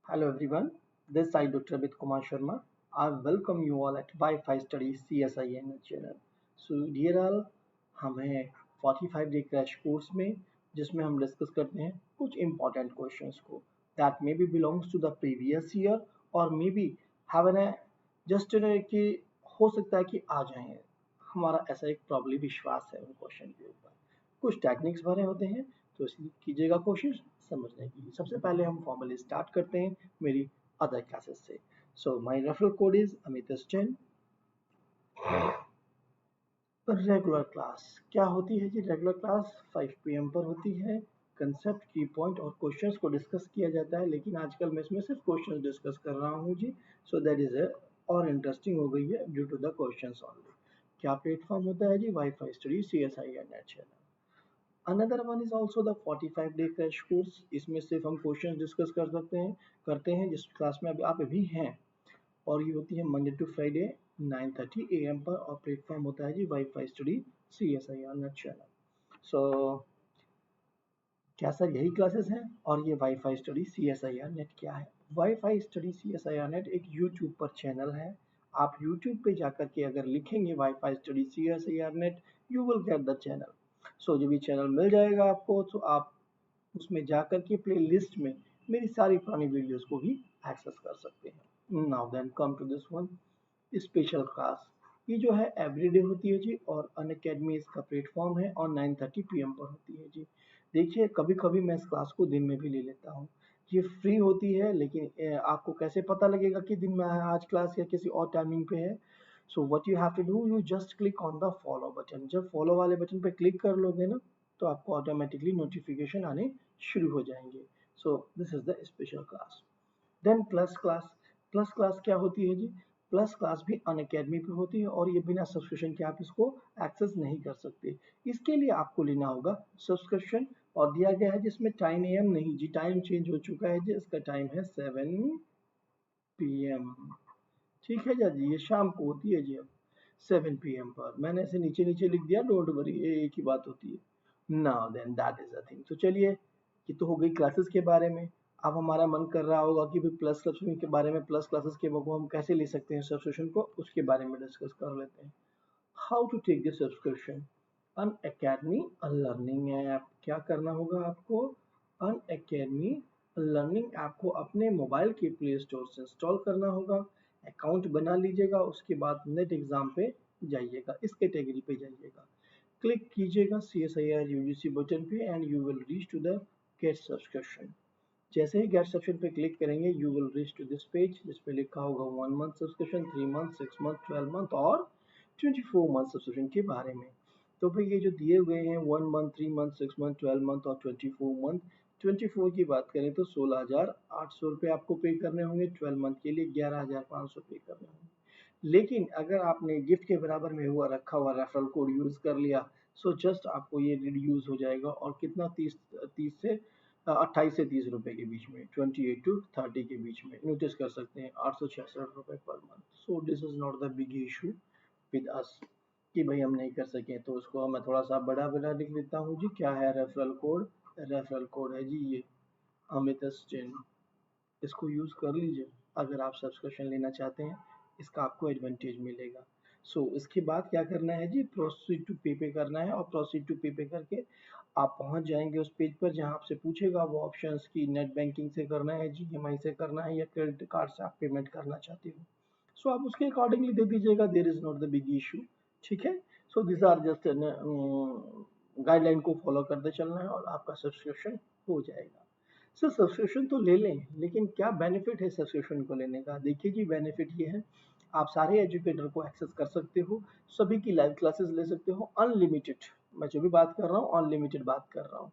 Hello everyone, this side Dr. Abid Kumar Sharma. I welcome you all at Wi-Fi Studies CSIN channel. So dear all, हम हैं 45 day crash course में जिसमें हम discuss करते हैं कुछ इम्पोर्टेंट क्वेश्चंस को that may be belongs to the previous year और maybe have an just कि हो सकता है कि आ जाएं। हमारा ऐसा एक प्रॉब्ली विश्वास है उन क्वेश्चन के ऊपर। कुछ टेक्निक्स भरे होते हैं तो इसलिए कीजिएगा कोशिश समझने की। सबसे पहले हम फॉर्मली स्टार्ट करते हैं मेरी अदर क्लासेस से। So my referral code is Amit ten. Regular class क्या होती है जी? रेगुलर क्लास 5 PM पर होती है। कंसेप्ट, की पॉइंट और क्वेश्चंस को डिस्कस किया जाता है, लेकिन आजकल मैं इसमें सिर्फ क्वेश्चंस डिस्कस कर रहा हूँ जी। सो दैट इज और इंटरेस्टिंग हो गई है due to the questions only. क्या प्लेटफॉर्म होता है जी? Wifi study CSIR net channel. Another one is also the 45 day crash course. इसमें सिर्फ हम क्वेश्चन डिस्कस कर सकते हैं करते हैं जिस क्लास में अभी आप अभी हैं, और ये होती है मंडे टू फ्राइडे 9:30 AM पर, और प्लेटफॉर्म होता है जी wifi study CSIR net channel. So क्या सर यही क्लासेस हैं? और ये वाईफाई स्टडी CSIR नेट क्या है? वाईफाई स्टडी CSIR नेट एक यूट्यूब पर चैनल है। आप यूट्यूब पे जाकर के अगर लिखेंगे wifi study CSIR net, you will get the channel. So जब ये चैनल मिल जाएगा आपको तो आप उसमें जाकर के प्ले लिस्ट में मेरी सारी पुरानी वीडियोस को भी एक्सेस कर सकते हैं। Now then come to this one special class. ये जो है एवरीडे होती है जी, और अनअकैडमी इसका प्लेटफॉर्म है और 9:30 PM पर होती है जी। देखिए कभी कभी मैं इस क्लास को दिन में भी ले लेता हूँ। ये फ्री होती है, लेकिन आपको कैसे पता लगेगा कि दिन में है आज क्लास या किसी और टाइमिंग पे है? So what you have to do, you just click on the follow button. जब फॉलो वाले बटन पे क्लिक कर लोगे ना, तो आपको ऑटोमेटिकली नोटिफिकेशन आने शुरू हो जाएंगे। So this is the special class. Then plus class. Plus class क्या होती है जी? प्लस क्लास भी अनअकैडमी पे होती है, और ये बिना सब्सक्रिप्शन के आप इसको एक्सेस नहीं कर सकते। इसके लिए आपको लेना होगा सब्सक्रिप्शन, और दिया गया है जिसमें टाइम AM नहीं जी, टाइम चेंज हो चुका है जी। इसका टाइम है 7 PM। ठीक है जी, ये शाम को होती है जी। अब 7 PM पर मैंने ऐसे नीचे नीचे लिख दिया, डोंट वरी, ये एक ही बात होती है। Now then that is the thing. तो चलिए, ये तो हो गई क्लासेस के बारे में। अब हमारा मन कर रहा होगा कि भाई प्लस सब्सक्रिप्शन के बारे में, प्लस क्लासेस के को हम कैसे ले सकते हैं सब्सक्रिप्शन को, उसके बारे में डिस्कस कर लेते हैं। How to take this subscription? Unacademy learning app. क्या करना होगा आपको? अन अकेडमी लर्निंग ऐप को अपने मोबाइल के प्ले स्टोर से इंस्टॉल करना होगा। अकाउंट बना लीजिएगा, उसके बाद नेट एग्जाम पे जाइएगा, इस कैटेगरी पे जाइएगा, क्लिक कीजिएगा CSIR UGC बटन पे and you will reach to the get subscription. जैसे ही गेट सब्सक्रिप्शन पे क्लिक करेंगे, you will reach to this page जिस पे लिखा होगा 1 month subscription, 3 month, 6 month, 12 month और 24 मंथ सब्सक्रिप्शन के बारे में। तो भाई ये जो दिए हुए हैं 1 मंथ, 3 मंथ, 6 मंथ, 12 मंथ और 24 मंथ। 24 की बात करें तो 16,800 रुपये आपको पे करने होंगे। 12 मंथ के लिए 11,500 पे करने होंगे। लेकिन अगर आपने गिफ्ट के बराबर में हुआ रखा हुआ रेफरल कोड यूज कर लिया, सो जस्ट आपको ये रिड्यूस हो जाएगा, और कितना 30 से 28 से 30 रुपए के बीच में, 28 टू 30 के बीच में नोटिस कर सकते हैं। 866 रुपए per month. So this is not the big issue with us कि भाई हम नहीं कर सके, तो उसको मैं थोड़ा सा बड़ा बड़ा लिख देता हूँ जी। क्या है रेफरल कोड? रेफरल कोड है जी ये अमित10। इसको यूज कर लीजिए अगर आप सब्सक्रिप्शन लेना चाहते हैं, इसका आपको एडवांटेज मिलेगा। इसके बाद क्या करना है जी? प्रोसीड टू पे पे करना है, और प्रोसीड टू पे पे करके आप पहुंच जाएंगे उस पेज पर जहां आपसे पूछेगा वो ऑप्शंस की नेट बैंकिंग से करना है, GMI से करना है, या क्रेडिट कार्ड से आप पेमेंट करना चाहते हो। आप उसके अकॉर्डिंगली दे दीजिएगा, there is not the big issue. ठीक है। दिस आर जस्ट गाइडलाइन को फॉलो करते चलना है और आपका सब्सक्रिप्शन हो जाएगा। सब्सक्रिप्शन तो ले लें, लेकिन क्या बेनिफिट है सब्सक्रिप्शन को लेने का? देखिए जी, बेनिफिट ये है, आप सारे एजुकेटर को एक्सेस कर सकते हो, सभी की लाइव क्लासेस ले सकते हो अनलिमिटेड। मैं जो भी बात कर रहा हूँ अनलिमिटेड बात कर रहा हूँ।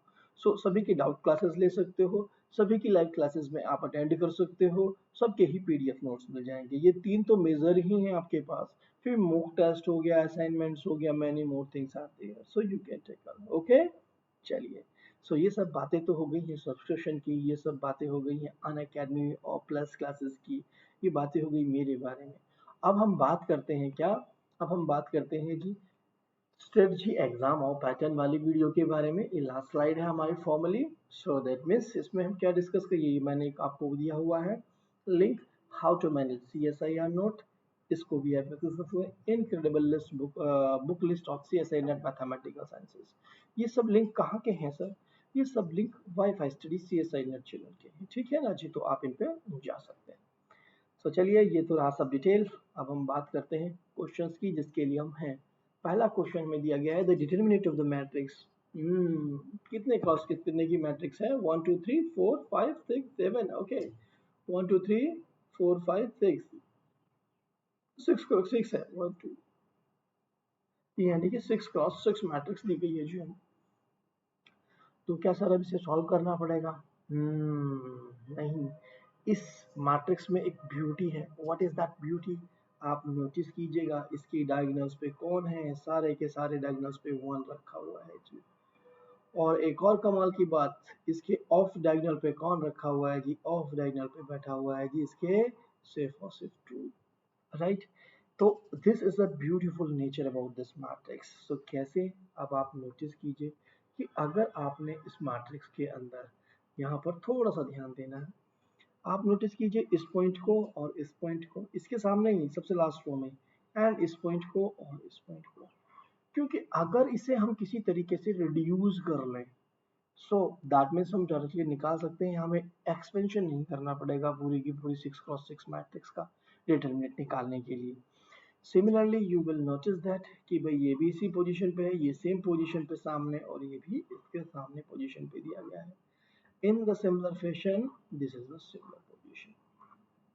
सभी की डाउट क्लासेस ले सकते हो, सभी की लाइव क्लासेस में आप अटेंड कर सकते हो, सबके ही PDF नोट्स मिल जाएंगे। ये तीन तो मेजर ही हैं आपके पास। फिर मॉक टेस्ट हो गया, असाइनमेंट्स हो गया, many more things are there, so you can take. Okay, चलिए। ये सब बातें तो हो गई है सब्सक्रिप्शन की, ये सब बातें हो गई हैं अन अकेडमी और प्लस क्लासेस की, ये बातें हो गई मेरे बारे में। अब हम बात करते हैं क्या? अब हम बात करते हैं जी स्ट्रेटजी एग्जाम और पैटर्न वाली वीडियो के बारे में ये लास्ट स्लाइड है हमारी फॉर्मली। सो दैट मीन्स इसमें हम क्या डिस्कस करिए, मैंने आपको दिया हुआ है link, how to manage CSIR NET. इसको भी आप incredible list book list of CSI NET mathematical sciences. ये सब लिंक कहाँ के हैं सर? ये सब link WiFi study CSI NET channel के हैं, ठीक है ना जी, तो आप इन पे जा सकते हैं। तो चलिए ये तो रहा सब डिटेल। अब हम बात करते हैं क्वेश्चंस की, जिसके लिए हम हैं। पहला क्वेश्चन में दिया गया है the determinant of the matrix. कितने क्रॉस कितने की मैट्रिक्स है? 1 2 3 4 5 6 7। ओके, 1 2 3 4 5 6 6 6 है 1 2, यानी कि 6 क्रॉस 6 मैट्रिक्स दी गई है जी हम। तो क्या सर अब इसे सॉल्व करना पड़ेगा? नहीं, इस मैट्रिक्स में एक ब्यूटी है। What is that beauty? आप नोटिस कीजिएगा इसकी डायगोनल्स पे कौन है, सारे के सारे डायगोनल्स पे 1 रखा हुआ है जी। और एक और कमाल की बात, इसके ऑफ डायगोनल पे कौन रखा हुआ है जी? ऑफ डायगोनल पे बैठा हुआ है जी इसके सिर्फ और सिर्फ 2, राइट। तो this is the beautiful nature about this matrix. So कैसे? अब आप नोटिस कीजिए कि अगर आपने इस मैट्रिक्स के अंदर यहाँ पर थोड़ा सा ध्यान देना है, आप नोटिस कीजिए इस पॉइंट को और इस पॉइंट को, इसके सामने ही सबसे लास्ट रो में, एंड इस पॉइंट को और इस पॉइंट को। क्योंकि अगर इसे हम किसी तरीके से रिड्यूस कर लें, सो दैट मीन्स हम डायरेक्टली निकाल सकते हैं, हमें एक्सपेंशन नहीं करना पड़ेगा पूरी की पूरी 6 क्रॉस 6 मैट्रिक्स का डिटरमिनेंट निकालने के लिए। Similarly you will notice that कि भाई ये भी इसी पोजीशन पे है, ये सेम पोजीशन पे सामने, और ये भी इसके सामने पोजीशन पे दिया गया है। In the similar fashion, this is the similar position.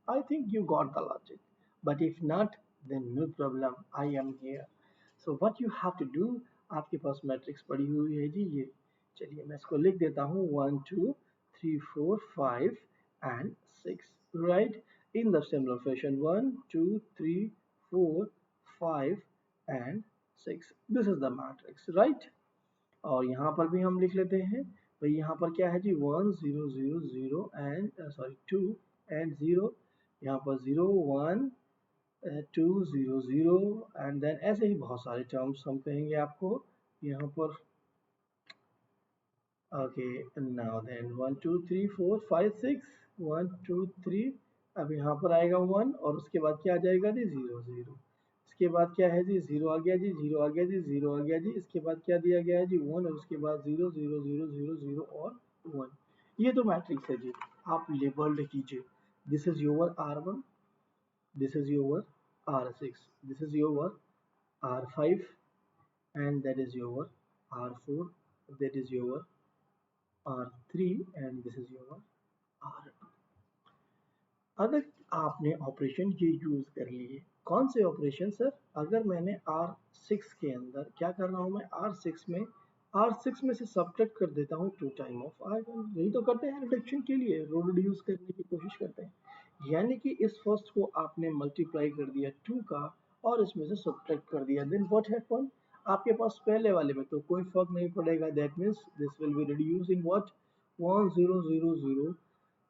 I think you got the logic. But if not, then no problem. I am here. So what you have to do, आपके पास matrix पड़ी हुई है जी ये। चलिए मैं इसको लिख देता हूँ 1 2 3 4 5 and 6, right? In the similar fashion 1 2 3 4 5 and 6. This is the matrix, right? और यहाँ पर भी हम लिख लेते हैं भाई, यहाँ पर क्या है जी 1 0 0 0 एंड सॉरी 2 एंड 0, यहाँ पर 0 1 2 0 0 एंड देन ऐसे ही बहुत सारे टर्म्स हम कहेंगे आपको यहाँ पर। ओके, नाउ देन 1 2 3 4 5 6 1 2 3, अब यहाँ पर आएगा 1 और उसके बाद क्या आ जाएगा जी 0 0, इसके बाद क्या है जी 0 आ गया जी 0 आ गया जी 0 आ गया जी, इसके बाद क्या दिया गया है जी 1 और उसके बाद 0 0 0 0 0 और 1। ये तो मैट्रिक्स है जी, आप लेबल्ड कीजिए। This is your R1, this is your R6, this is your R5 and that is your R4, that is your R3 and this is your R2। अगर आपने ऑपरेशन ये यूज कर लिए, कौन से ऑपरेशन सर? अगर मैंने R6 के अंदर क्या कर रहा हूँ, मैं R6 में से सब्ट्रैक्ट कर देता हूँ 2 टाइम ऑफ R1। यही तो करते हैं रिडक्शन के लिए, रो रिड्यूस करने की कोशिश करते हैं। यानी कि इस फर्स्ट को आपने मल्टीप्लाई कर दिया 2 का और इसमें से सब्ट्रैक्ट कर दिया, देन व्हाट हैपन? आपके पास पहले वाले में तो कोई फर्क नहीं पड़ेगा, that means this will be reduce in what 1 0 0 0,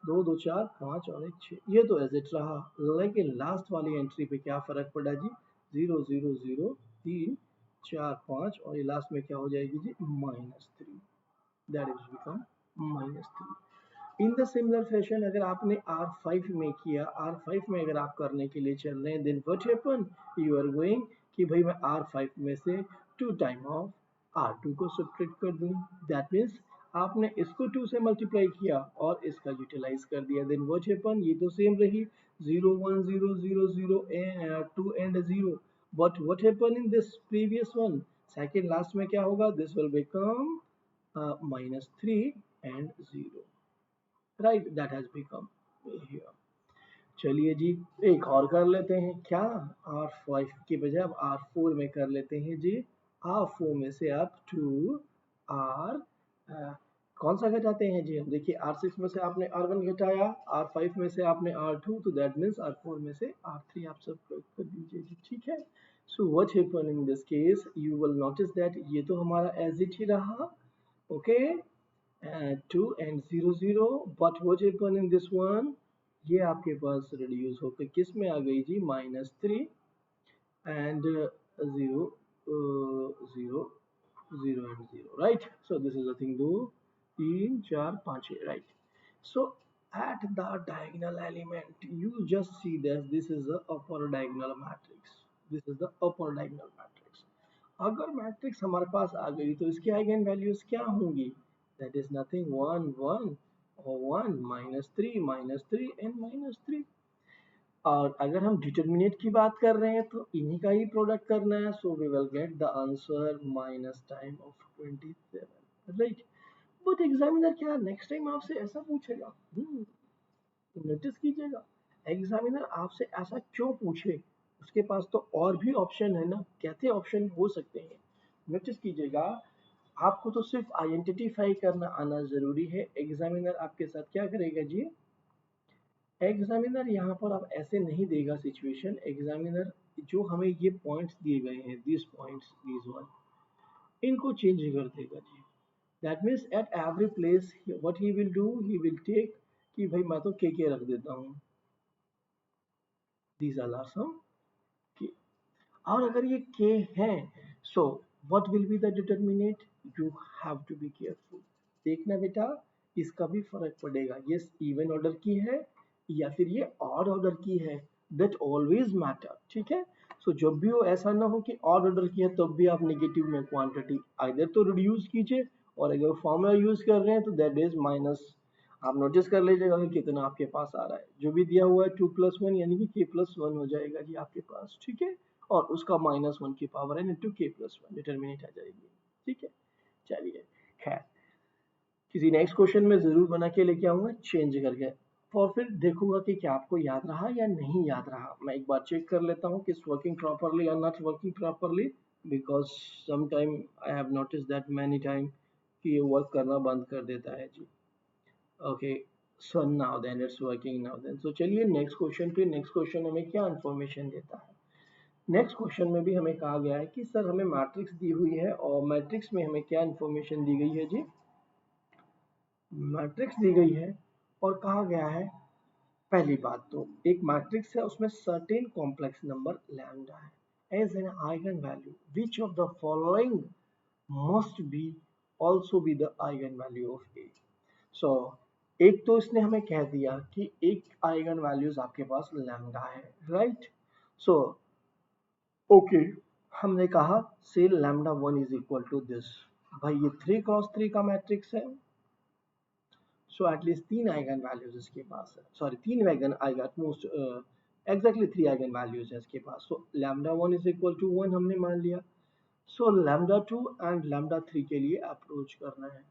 2 2 4 5 और 1 6, ये तो एज इट रहा। लेकिन लास्ट वाली एंट्री पे क्या फर्क पड़ा जी 0 0 0 3 4 5 और ये लास्ट में क्या हो जाएगी जी -3, that is become -3। In the similar fashion अगर आपने R5 में किया, R5 में अगर आप करने के लिए चल रहे हैं, then what happen? You are going कि भाई मैं R5 में से 2 टाइम ऑफ R2 को सब्ट्रैक्ट कर दूं, दैट मीन्स आपने इसको 2 से मल्टीप्लाई किया और इसका यूटिलाइज कर दिया, देन व्हाट हैपन? ये तो सेम रही 0 1 0 0 0 2 and 0, but what happen in this previous one? Second last में क्या होगा? This will become -3 and 0, right, that has become here. चलिए जी एक और कर लेते हैं, क्या R5 की बजाय अब R4 में कर लेते हैं जी। R4 में से आप 2 R कौन सा घटाते हैं जी? हम देखिए R6 में से आपने R1 घटाया, R5 में से आपने R2, तो दैट मीन्स R4 में से R3 आप सब कर दीजिए जी, ठीक है। So what happen in this case? You will notice that ये तो हमारा एज इट ही रहा, okay, 2 and 0 0, but what happened in this one? ये आपके पास रिड्यूस होकर किस में आ गई जी? -3 and 0 0 0 and 0, right? So this is the thing, 2 3 4 5 right? So at the diagonal element you just see that this is the upper diagonal matrix. This is the upper diagonal matrix. अगर matrix हमारे पास आ गई तो इसके eigen values क्या होंगी? That is nothing 1 1 और 1 -3 and -3। और अगर हम डिटर्मिनेंट की बात कर रहे हैं तो इन्हीं का ही प्रोडक्ट करना है, so we will get the answer minus time of 27, right? But examiner क्या नेक्स्ट टाइम आपसे ऐसा पूछेगा? नोटिस कीजिएगा, एग्जामिनर आपसे ऐसा क्यों पूछे? उसके पास तो और भी ऑप्शन है ना, कैसे ऑप्शन हो सकते हैं? नोटिस कीजिएगा, आपको तो सिर्फ आइडेंटिफाई करना आना जरूरी है। एग्जामिनर आपके साथ क्या करेगा जी? एग्जामिनर यहाँ पर अब ऐसे नहीं देगा सिचुएशन। एग्जामिनर जो हमें ये पॉइंट्स दिए गए हैं, दिस पॉइंट्स, दिस वन, इनको चेंज कर देगा जी। That means at every place what he will do, he will take कि भाई मैं तो के रख देता हूँ, दीज आर सम के। और अगर ये के हैं, so what will be the determinant? You have to be careful. देखना बेटा, इसका भी फर्क पड़ेगा, ये इवन ऑर्डर की है या फिर ये ऑड ऑर्डर की है, दैट ऑलवेज मैटर, ठीक है? सो जब भी हो ऐसा ना हो कि ऑड ऑर्डर की है तब भी आप नेगेटिव में क्वांटिटी आइदर तो रिड्यूस कीजिए, और अगर फॉर्मूला यूज कर रहे हैं तो दैट इज माइनस। आप नोटिस कर लीजिएगा कि कितना आपके पास आ रहा है। जो भी दिया हुआ है 2+1 यानी कि k+1 हो जाएगा जी आपके पास, ठीक है? और उसका -1 की पावर है इंटू k+1 डिटर्मिनेंट आ जाएगी, ठीक है? चलिए, खैर किसी नेक्स्ट क्वेश्चन में जरूर बना के लेके आऊंगा चेंज करके, और फिर देखूंगा कि क्या आपको याद रहा या नहीं याद रहा। मैं एक बार चेक कर लेता हूँ कि इट्स वर्किंग प्रॉपरली और not working properly, because some time I have notice that many time कि ये वर्क करना बंद कर देता है जी। Okay, so now then it's working now then. So चलिए नेक्स्ट क्वेश्चन पे। नेक्स्ट क्वेश्चन हमें क्या इन्फॉर्मेशन देता है? नेक्स्ट क्वेश्चन में भी हमें कहा गया है कि सर हमें मैट्रिक्स दी हुई है, और मैट्रिक्स में हमें क्या इन्फॉर्मेशन दी गई है जी? मैट्रिक्स दी गई है और कहा गया है, पहली बात तो एक मैट्रिक्स है, उसमें सर्टेन कॉम्प्लेक्स नंबर लैम्डा है as an eigen value, which of the following must be also be the eigen value of A. So एक तो इसने हमें कह दिया कि एक आइगन वैल्यूज आपके पास लैम्डा है, राइट? सो ओके, हमने कहा से lambda 1 is equal to this. भाई ये 3 क्रॉस 3 का मैट्रिक्स है, सो एटलीस्ट 3 आइगन वैल्यूज इसके पास है, sorry 3 eigen most exactly 3 eigen values है इसके पास। So lambda 1 is equal to 1 हमने मान लिया। सो लैम्डा 2 एंड लैम्डा 3 के लिए अप्रोच करना है।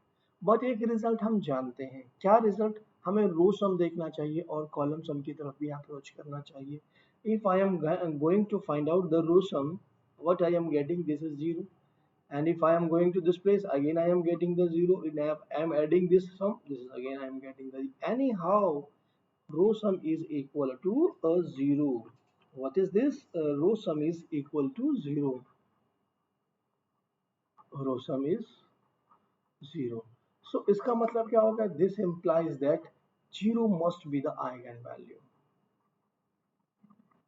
बट एक रिजल्ट हम जानते हैं, क्या रिजल्ट? हमें रो सम देखना चाहिए और कॉलम सम की तरफ भी अप्रोच करना चाहिए। If I am going to find out the row sum, what I am getting, this is 0, and if I am going to this place again I am getting the 0, and I am adding this sum, this is again I am getting the, anyhow row sum is equal to a 0. What is this? Row sum is equal to 0. Row sum is 0. So इसका मतलब क्या होगा? This implies that 0 must be the eigenvalue,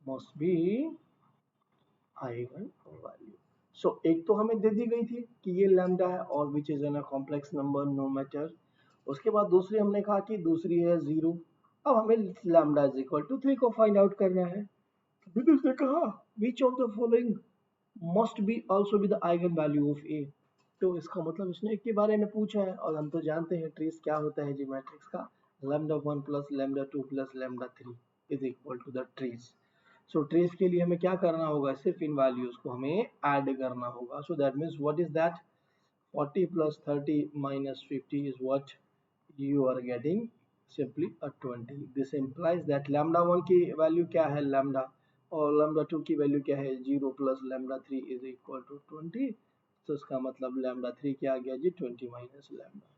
must be eigen value. So एक तो हमें दे दी गई थी कि ये लैम्डा है और which is an complex number no matter. उसके बाद दूसरी हमने कहा कि दूसरी है 0। अब हमें लैम्डा इज इक्वल टू 3 को फाइंड आउट करना है। फिर उसने कहा which of the following must be also be the eigen value of A. तो इसका मतलब उसने एक के बारे में पूछा है, और हम तो जानते हैं ट्रेस क्या होता है जी मैट्रिक्स का, lambda 1 plus lambda 2 plus lambda 3 is equal to the trace. So trace के लिए हमें क्या करना होगा? सिर्फ इन वैल्यूज को हमें ऐड करना होगा। सो that means what is that? 40 plus 30 minus 50 is what you are getting, simply a 20. This implies that lambda 1 की वैल्यू क्या है? लैम्डा, और लैम्डा 2 की वैल्यू क्या है? 0 plus lambda 3 is equal to 20। तो इसका मतलब लैम्डा 3 क्या आ गया जी? 20 minus lambda,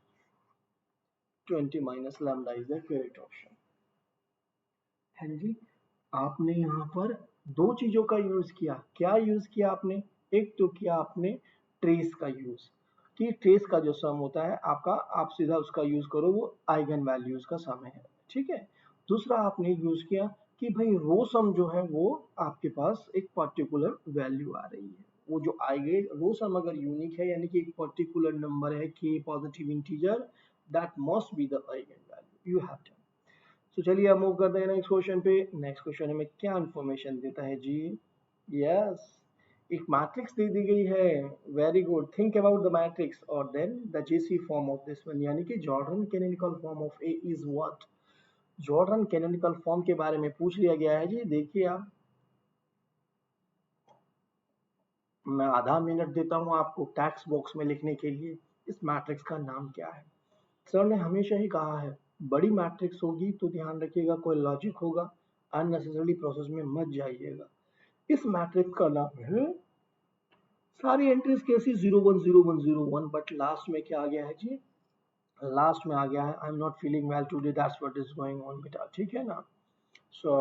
20 minus lambda is the correct option. है जी, आपने यहाँ पर दो चीजों का यूज किया। क्या यूज किया आपने? एक तो किया आपने ट्रेस का यूज, कि ट्रेस का जो सम होता है आपका, आप सीधा उसका यूज करो, वो आइगन वैल्यूज का सम है, ठीक है? दूसरा आपने यूज किया कि भाई रो सम जो है वो आपके पास एक पर्टिकुलर वैल्यू आ रही है, वो जो आएंगे रो सम अगर यूनिक है यानी कि एक पर्टिकुलर नंबर है k positive integer, that must be the eigen value you have done. तो चलिए अब मूव करते हैं नेक्स्ट क्वेश्चन पे। नेक्स्ट क्वेश्चन हमें क्या इंफॉर्मेशन देता है जी? यस, एक मैट्रिक्स दे दी गई है। Very good, think about the matrix और then the JC form of this one, यानी कि Jordan canonical form of A is what? Jordan canonical form के बारे में पूछ लिया गया है जी। देखिए आप, मैं आधा मिनट देता हूं आपको टेक्स्ट बॉक्स में लिखने के लिए इस मैट्रिक्स का नाम क्या है। सर ने हमेशा ही कहा है बड़ी मैट्रिक्स होगी तो ध्यान रखिएगा कोई लॉजिक होगा, अननेसेसरी प्रोसेस में मत जाइएगा। इस मैट्रिक्स का नाम है, सारी एंट्रीज कैसी 0 1 0 1 0 1, बट लास्ट में क्या आ गया है जी? लास्ट में आ गया है I am not feeling well today, that's what is going on बेटा, ठीक है ना। सो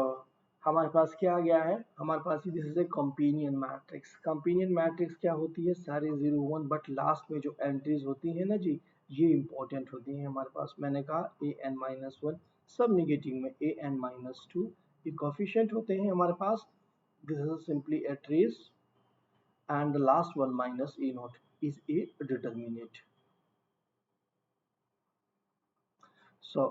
हमारे पास क्या आ गया है? हमारे पास this is a companion matrix. Companion matrix क्या होती है? सारे 0 1, बट लास्ट में जो एंट्रीज होती है ना जी, ये इंपॉर्टेंट होती है हमारे पास। मैंने कहा an-1 सब निगेटिव में, an-2 ये कोफिशिएंट होते हैं हमारे पास। This is simply a trace and the last one minus a naught is a determinate. So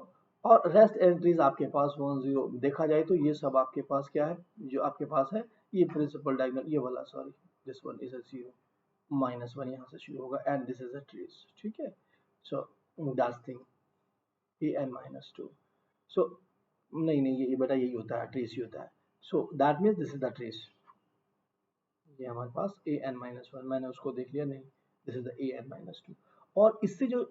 और रेस्ट एंट्रीज आपके पास 1 0, देखा जाए तो ये सब आपके पास क्या है? जो आपके पास है ये प्रिंसिपल डायगोनल, ये वाला sorry, this one is a 0 -1 यहाँ से शुरू होगा and this is a trace, ठीक है। So that's thing an-2। सो नहीं नहीं, ये बेटा यही होता है, ट्रेस ही होता है। So that means this is the trace. ये हमारे पास an-1, मैंने उसको देख लिया, नहीं दिस इज द an-2। और इससे जो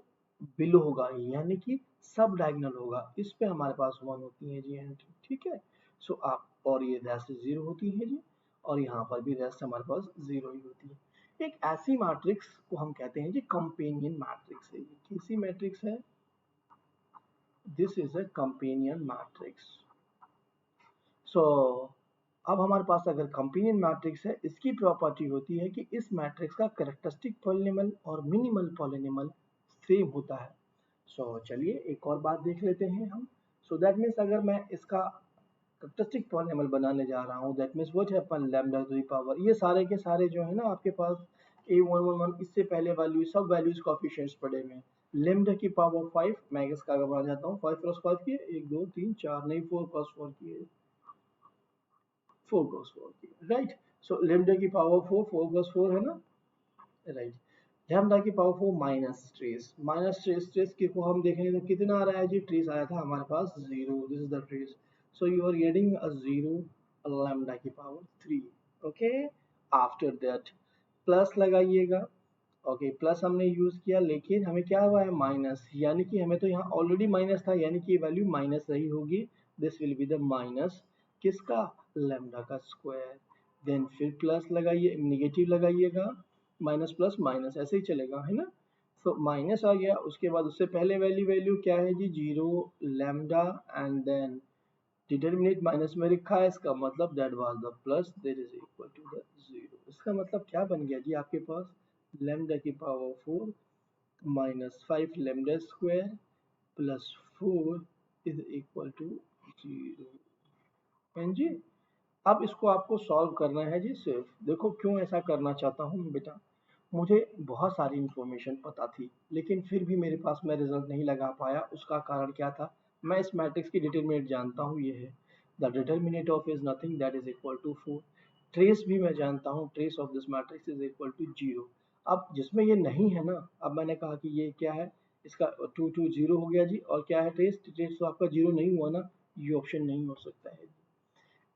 बिलो होगा यानी कि सब डायगोनल होगा, इस पे हमारे पास 1 होती है जी एंट्री, ठीक है। सो आप, और ये रेस्ट 0 होती है जी, और यहाँ पर भी रेस्ट हमारे पास 0 ही होती है। एक ऐसी मैट्रिक्स को हम कहते हैं जी कंपेनियन मैट्रिक्स है। ये कैसी मैट्रिक्स है? This is a companion matrix. So अब हमारे पास अगर कंपेनियन मैट्रिक्स है, इसकी प्रॉपर्टी होती है कि इस मैट्रिक्स का कैरेक्टरिस्टिक पॉलिनॉमियल और मिनिमल पॉलिनॉमियल सेम होता है। सो चलिए एक और बात देख लेते हैं हम। सो दैट मीन्स अगर मैं इसका कैरेक्टरिस्टिक पॉलिनॉमियल बनाने जा रहा हूँ, that means what happen lambda two the power, ये सारे के सारे जो है ना आपके पास a1 1 1, इससे पहले वैल्यू सब वैल्यूज कोएफिशिएंट्स पड़े हुए हैं। लैम्डा की पावर 5, मैं इसका अगर बना जाता हूँ 5 + 5 की 1 2 3 4, नहीं 4 + 4 की 4 + 4 की, राइट। सो लैम्डा की पावर 4, 4 + 4 है ना, राइट। लैम्डा की पावर 4 माइनस ट्रेस, ट्रेस की को हम देखेंगे तो कितना आ रहा है जी? ट्रेस आया था हमारे पास 0, this is the trace. So you are getting a 0 lambda की power 3, okay. After that plus लगाइएगा, ओके प्लस हमने यूज किया, लेकिन हमें क्या हुआ है? माइनस, यानी कि हमें तो यहाँ ऑलरेडी माइनस था, यानी कि ये वैल्यू माइनस रही होगी। This will be the minus किसका? लैम्डा का स्क्वायर। देन फिर प्लस लगाइए, निगेटिव लगाइएगा, माइनस प्लस माइनस ऐसे ही चलेगा, है ना। सो माइनस आ गया, उसके बाद उससे पहले वैल्यू वैल्यू क्या है जी? 0 lambda and then determinant minus में रखा है, इसका मतलब that was the plus, that is equal to the 0। इसका मतलब क्या बन गया जी आपके पास? लैम्डा की power 4 -5 lambda square plus 4 is equal to 0। And जी अब इसको आपको सॉल्व करना है जी। सिर्फ देखो क्यों ऐसा करना चाहता हूँ बेटा, मुझे बहुत सारी इंफॉर्मेशन पता थी लेकिन फिर भी मेरे पास मैं रिजल्ट नहीं लगा पाया। उसका कारण क्या था? मैं इस मैट्रिक्स की डिटरमिनेट जानता हूँ, ये है the determinant of is nothing that is equal to 4। Trace भी मैं जानता हूँ, trace of this matrix is equal to 0। अब जिसमें ये नहीं है ना, अब मैंने कहा कि ये क्या है, इसका 2 2 0 हो गया जी, और क्या है ट्रेस? ट्रेस तो आपका 0 नहीं हुआ ना, ये ऑप्शन नहीं हो सकता है।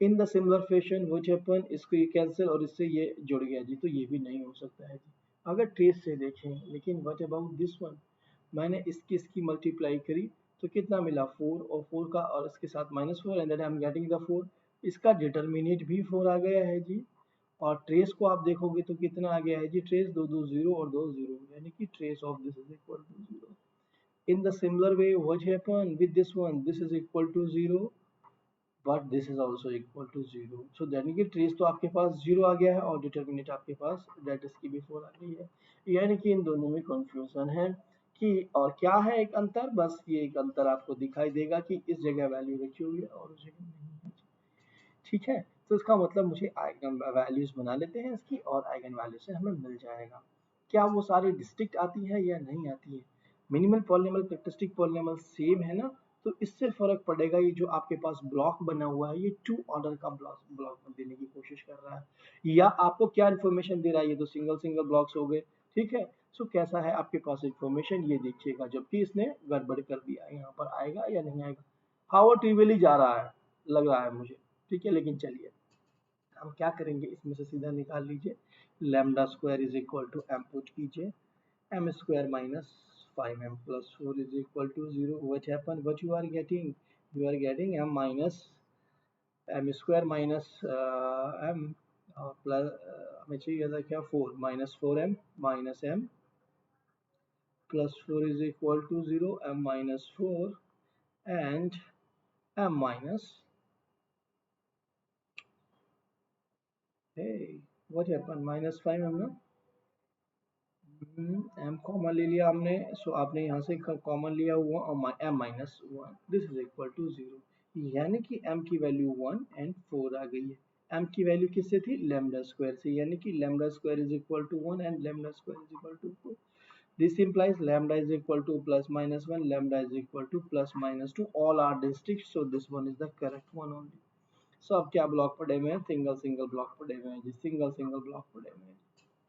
इन the similar fashion which happen, इसको ये कैंसिल और इससे ये जुड़ गया जी, तो ये भी नहीं हो सकता है जी अगर ट्रेस से देखें। लेकिन व्हाट अबाउट दिस वन, मैंने इसकी मल्टीप्लाई करी तो कितना मिला? 4, और 4 का और इसके साथ -4 and then I am getting the 4। इसका डिटरमिनेट भी 4 आ गया है जी, और ट्रेस को आप देखोगे तो कितना आ गया है जी? ट्रेस 2 2 0 और 2 0, यानी कि trace of this is equal to 0। In the similar way what happen with this one, this is equal to 0 but this is also equal to 0। So यानी कि ट्रेस तो आपके पास 0 आ गया है और डिटर्मिनेंट आपके पास डेट इसकी भी 4 आ गई है, यानी कि इन दोनों में कंफ्यूजन है कि, और क्या है एक अंतर? बस ये एक अंतर आपको दिखाई देगा कि इस जगह वैल्यू रखी हुई है और उस जगह नहीं है, ठीक है। तो इसका मतलब मुझे आइगन वैल्यूज बना लेते हैं इसकी, और आइगन वैल्यू से हमें मिल जाएगा। क्या वो सारी डिस्ट्रिक्ट आती है या नहीं आती है? Minimal polynomial characteristic polynomial same है ना, तो इससे फर्क पड़ेगा ये जो आपके पास ब्लॉक बना हुआ है ये 2 ऑर्डर का ब्लॉक ब्लॉक देने की कोशिश कर रहा है, या आपको क्या इन्फॉर्मेशन दे रहा है, ये तो सिंगल सिंगल ब्लॉक्स हो गए, ठीक है। सो कैसा है आपके पास इन्फॉर्मेशन ये देखिएगा, जबकि इसने गड़बड़ कर दिया, यहाँ पर आएगा या नहीं आएगा। हाउ ट्रिवियली जा रहा है लग रहा है मुझे, ठीक है, लेकिन चलिए हम क्या करेंगे, इसमें से सीधा निकाल लीजिए, lambda square is equal to m put कीजिए, m square minus 5m plus 4 is equal to 0. What happened? What you are getting? You are getting m minus m square minus m plus हमें चाहिए था क्या, 4 minus 4m minus m plus 4 is equal to 0, m minus 4 and m minus, hey, what happened, minus 5m ना, m common ले लिया हमने, सो आपने यहाँ से कॉमन लिया हुआ, और m minus one, this is equal to 0, यानी कि m की वैल्यू 1 एंड 4 आ गई है। m की वैल्यू किससे थी, लैम्डा स्क्वायर से, यानी कि lambda square is equal to 1 and lambda square is equal to 4। This implies lambda is equal to plus minus 1, lambda is equal to plus minus 2, all are districts, so this one is the correct one only। सो अब क्या block पड़े हुए हैं, single single block पड़े हुए हैं जी, single single block पड़े हुए हैं,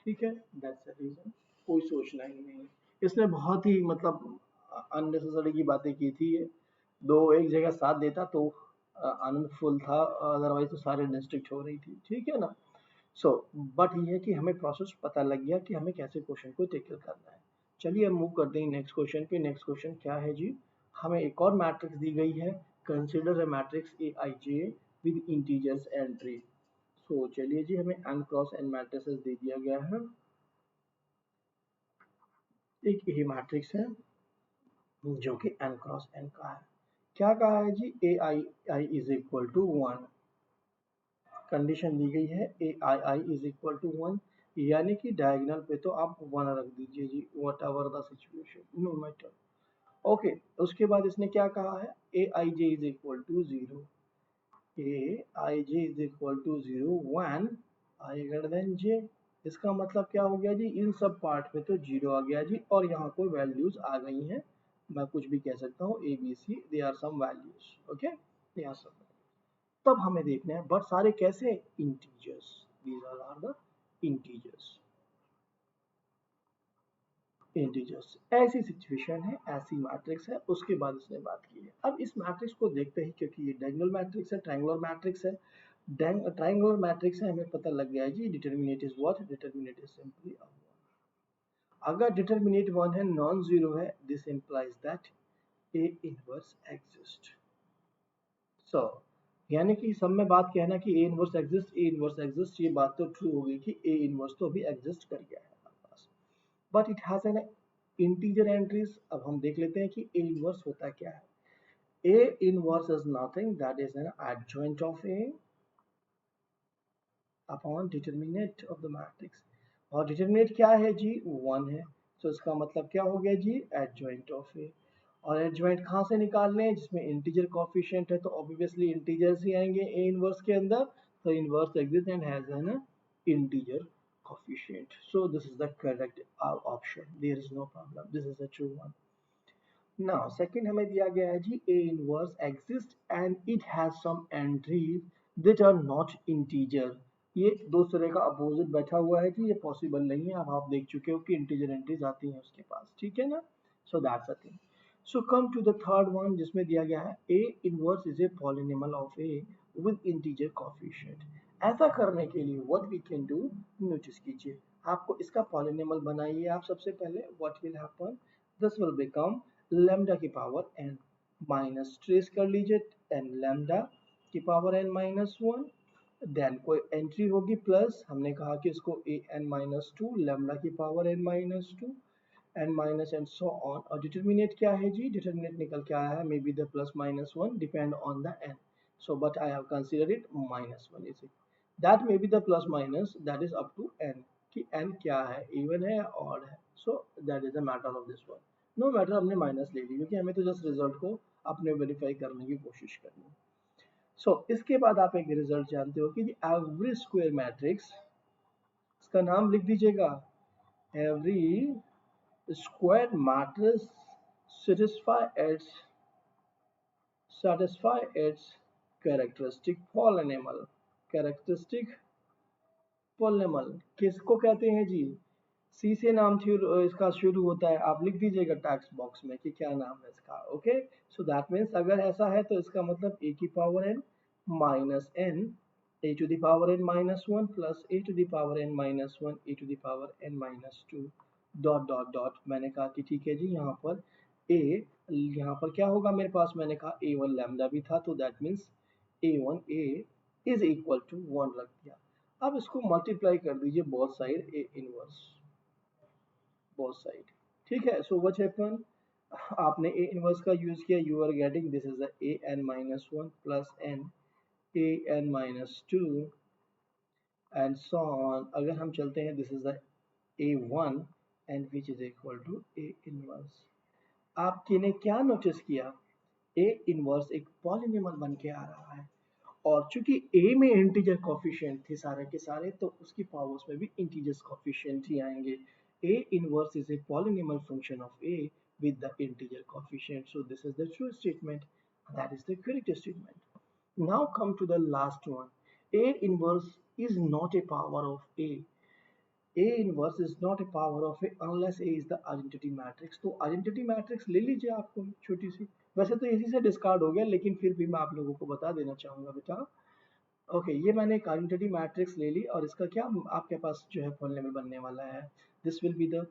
ठीक है, दैट्स द रीजन। कोई सोचना ही नहीं है, इसने बहुत ही मतलब अननेसेसरी की बातें की थी ये, दो एक जगह साथ देता तो आनंदफुल था, अदरवाइज तो सारे डिस्ट्रिक्ट हो रही थी, ठीक है ना। सो बट ये है कि हमें प्रोसेस पता लग गया कि हमें कैसे क्वेश्चन को टेकल करना है। चलिए हम मूव करते हैं नेक्स्ट क्वेश्चन पे। नेक्स्ट क्वेश्चन क्या है जी, हमें एक और मैट्रिक्स दी गई है, consider a matrix A I J with integers entry. So चलिए जी, हमें n क्रॉस n मैट्रिसेस दे दिया गया है, एक ए मैट्रिक्स है जो कि n क्रॉस n का है। क्या कहा है जी, ए आई I is equal to 1, condition दी गई है A I I is equal to 1, यानी कि डायगोनल पे तो आप 1 रख दीजिए जी, whatever the situation no matter. Okay, उसके बाद इसने क्या कहा है, A I J is equal to 0, A I J is equal to 0 when I greater than J. इसका मतलब क्या हो गया जी, इन सब पार्ट में तो 0 आ गया जी, और यहाँ कोई वैल्यूज आ गई हैं, मैं कुछ भी कह सकता हूँ, A B C they are some values, okay, they are some. तब हमें देखना है, बट सारे कैसे, integers, these are the integers, integers. ऐसी सिचुएशन है, ऐसी मैट्रिक्स है, उसके बाद इसने बात की है। अब इस मैट्रिक्स को देखते ही, क्योंकि ये डायगोनल मैट्रिक्स है, ट्रायंगुलर मैट्रिक्स है, ट्रायंगुलर मैट्रिक्स है, हमें पता लग गया है जी, determinant is what, determinant is simply अगर डिटरमिनेट 1 है, नॉन जीरो है, this implies that A inverse exist. So यानी कि सब में बात कहना कि A inverse exist, A inverse exist, ये बात तो ट्रू होगी कि ए इनवर्स तो अभी एग्जिस्ट कर गया है हमारे पास, but it has an integer entries. अब हम देख लेते हैं कि ए इनवर्स होता क्या है। A inverse is nothing that is an adjoint of A upon determinate of the matrix, और डिटरमिनेट क्या है जी, 1 है, तो इसका मतलब क्या हो गया जी, एडजॉइंट ऑफ ए। और एडजॉइंट कहाँ से निकालने हैं, जिसमें इंटीजर कोफिशिएंट है, तो ऑब्वियसली इंटीजर्स ही आएंगे ए इनवर्स के अंदर, तो inverse exist and has an integer coefficient, so this is the correct option, there is no problem, this is the true one. Now second हमें दिया गया है जी, A inverse exist and it has some entries that are not integer. ये दूसरे का opposite बैठा हुआ है कि ये पॉसिबल नहीं है, अब आप देख चुके हो कि इंटीजर एंट्रीज आती हैं उसके पास, ठीक है ना। So that's a thing. So come to the third one, जिसमें दिया गया है A inverse is a polynomial of A with integer coefficient. ऐसा करने के लिए what we can do, notice कीजिए, आपको इसका पॉलिनोमियल बनाइए आप सबसे पहले, what will happen, this will become lambda की पावर n, माइनस ट्रेस कर लीजिए n लैम्डा की पावर n माइनस 1, देन कोई एंट्री होगी प्लस, हमने कहा कि इसको ए एन माइनस 2 लैम्डा की power n minus 2 n minus and so on. और डिटरमिनेट क्या है जी, डिटरमिनेट निकल के आया है may be the plus minus 1 depend on the n, so but I have consider it minus 1 is it, that may be the plus minus that is up to n, कि n क्या है, even है या odd है, so that is the matter of this one. No matter, हमने minus ले ली क्योंकि हमें तो जस्ट रिजल्ट को अपने वेरीफाई करने की कोशिश करनी है। इसके बाद आप एक रिजल्ट जानते हो कि एवरी स्क्वायर मैट्रिक्स, इसका नाम लिख दीजिएगा, every square matrix satisfy its satisfy its characteristic polynomial, characteristic polynomial किसको कहते हैं जी? सी से नाम इसका शुरू होता है, आप लिख दीजिएगा टेक्स्ट बॉक्स में कि क्या नाम है इसका। ओके, सो दैट मीन्स अगर ऐसा है तो इसका मतलब ए की power n minus n, A to the power n minus one plus A to the power n minus one A to the power n minus two dot dot dot. मैंने कहा कि ठीक है जी, यहाँ पर ए, यहाँ पर क्या होगा मेरे पास, मैंने कहा ए वन लैम्डा भी था तो that means A one A is equal to one रख दिया। अब इसको मल्टीप्लाई कर दीजिए both side, A inverse both side. ठीक है, सो व्हाट हैपन, आपने ए इनवर्स का यूज किया, you are getting this is the A n minus one plus n A n minus two and so on. अगर हम चलते हैं, this is the A one and which is equal to A inverse. आपने ने क्या notice किया, A inverse एक polynomial बन के आ रहा है, और चूंकि ए में इंटीजर कोफिशिएंट थे सारे के सारे, तो उसकी पावर्स में भी इंटीजर्स कोफिशिएंट ही आएंगे। ए inverse is a polynomial function of A with the integer coefficient. So this is the true statement. That is the correct statement. Now come to the last one. A inverse is not a power of A. A inverse is not a power of A unless A is the identity matrix. तो identity matrix ले लीजिए आप कोई छोटी सी, वैसे तो इसी से डिस्कार्ड हो गया लेकिन फिर भी मैं आप लोगों को बता देना चाहूंगा बेटा। ओके, ये मैंने एक आइडेंटिटी मैट्रिक्स ले ली और इसका क्या आपके पास जो है पॉलिनोमियल बनने वाला है। This will be the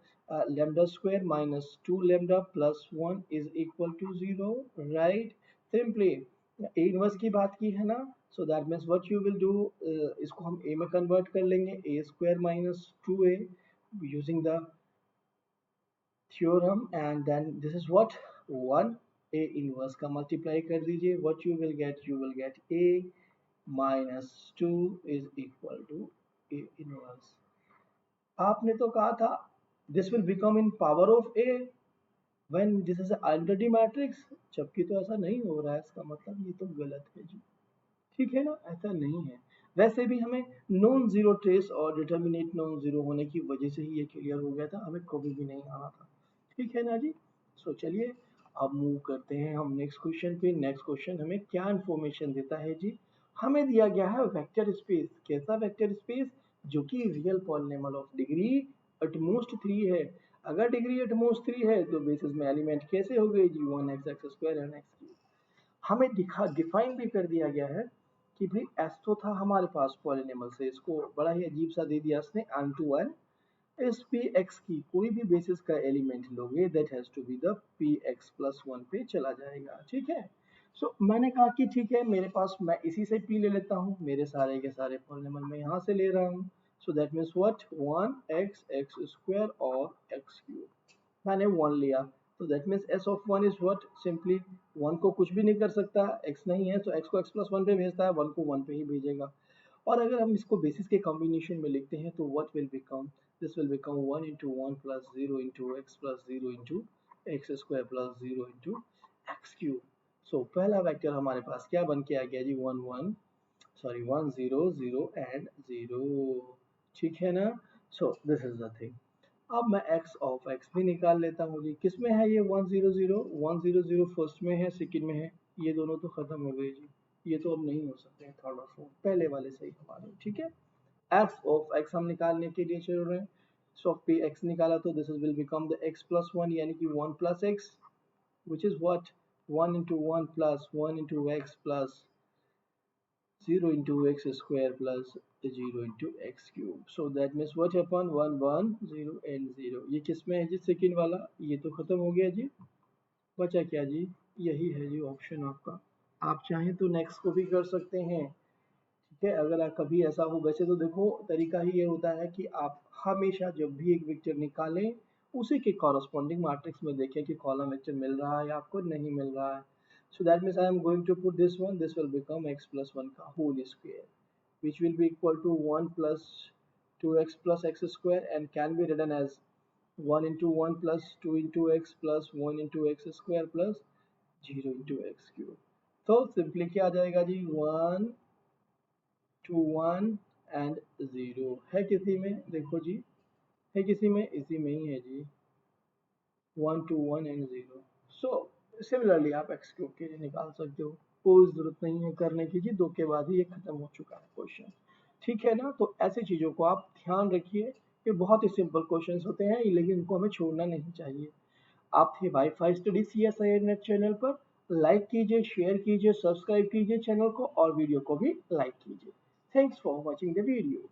lambda square minus two lambda plus one is equal to zero, right. Simply A inverse की बात की है ना, so that means what you will do, इसको हम ए में कन्वर्ट कर लेंगे, A square minus two A using the theorem and then this is what one, A inverse का मल्टीप्लाई कर दीजिए, what you will get A minus 2 is equal to A inverse. आपने तो कहा था this will become in power of A when this is an identity matrix, जबकि तो ऐसा नहीं हो रहा है, इसका मतलब ये तो गलत है जी। ठीक है ना, ऐसा नहीं है। वैसे भी हमें नॉन जीरो ट्रेस और डिटर्मिनेट नॉन जीरो होने की वजह से ही ये क्लियर हो गया था, हमें कभी भी नहीं आना था। ठीक है ना जी। सो चलिए अब मूव करते हैं हम नेक्स्ट क्वेश्चन पे। नेक्स्ट क्वेश्चन हमें क्या इंफॉर्मेशन देता है जी, हमें दिया गया है वेक्टर स्पेस। कैसा वेक्टर स्पेस, जो कि real polynomial of degree at most three है। अगर डिग्री एटमोस्ट थ्री है तो बेसिस में एलिमेंट कैसे हो गए जी, one X X square and X cube. हमें दिखा डिफाइन भी कर दिया गया है कि भाई एस तो था हमारे पास पॉलिनोमियल से, इसको बड़ा ही अजीब सा दे दिया इसने, एन टू एन इस पी एक्स की कोई भी बेसिस का एलिमेंट लोगे that has to be the P x plus one पे चला जाएगा। ठीक है, मैंने कहा कि ठीक है मेरे पास, मैं इसी से पी ले लेता हूँ, मेरे सारे के सारे पॉलिनोमियल मैं यहाँ से ले रहा हूँ। सो that means what, one X X square और एक्स क्यूब, मैंने वन लिया, तो that means S of one is what, simply one को कुछ भी नहीं कर सकता, एक्स नहीं है तो एक्स को एक्स प्लस वन पे भेजता है, वन को वन पे ही भेजेगा। और अगर हम इसको बेसिस के कॉम्बिनेशन में लिखते हैं तो what will become, this will become one into one plus zero into X plus zero into X square plus zero into X cube. So पहला वेक्टर हमारे पास क्या बन के आ गया जी, one one, sorry one zero zero and zero. ठीक है ना, so this is the thing. अब मैं x ऑफ x भी निकाल लेता हूँ जी, किस में है ये, one zero zero, one zero zero first में है, सेकंड में है, ये दोनों तो खत्म हो गए जी, ये तो अब नहीं हो सकते हैं थर्ड और फोर्थ, पहले वाले सही हमारे। ठीक है, f ऑफ x हम निकालने के लिए चल रहे हैं, सो पे x निकाला तो this will become the x plus one, यानी कि one plus x which is what, one into one plus one into X plus 0 into x square plus 0 into x cube. So that means what happen, 1 1 0 and 0। ये किस में है जी, second वाला, ये तो खत्म हो गया जी, बचा क्या जी, यही है जी ऑप्शन आपका। आप चाहें तो नेक्स्ट को भी कर सकते हैं। ठीक है, अगर आप कभी ऐसा हो, वैसे तो देखो तरीका ही ये होता है कि आप हमेशा जब भी एक वेक्टर निकालें उसी के कॉरस्पॉन्डिंग मैट्रिक्स में देखें कि कॉलम वेक्टर मिल रहा है या आपको नहीं मिल रहा है। So that means I am going to put this one, this will become x plus 1 ka whole square, which will be equal to 1 plus 2x plus x square and can be written as 1 into 1 plus 2 into x plus 1 into x square plus 0 into x cube। तो simply क्या आ जाएगा जी, 1 2 1 and 0 है किसी में, देखो जी है किसी में, इसी में ही है जी, 1 2 1 एंड 0। सो सिमिलरली आप एक्सक्लूड के लिए निकाल सकते हो, कोई जरूरत नहीं है करने की जी, दो के बाद ही ये खत्म हो चुका है क्वेश्चन। ठीक है ना, तो ऐसी चीजों को आप ध्यान रखिए, ये बहुत ही सिंपल क्वेश्चंस होते हैं लेकिन इनको हमें छोड़ना नहीं चाहिए। आप थे wifi study CSIR net channel पर, लाइक कीजिए, शेयर कीजिए, सब्सक्राइब कीजिए चैनल को और वीडियो को भी लाइक कीजिए। Thanks for watching the video.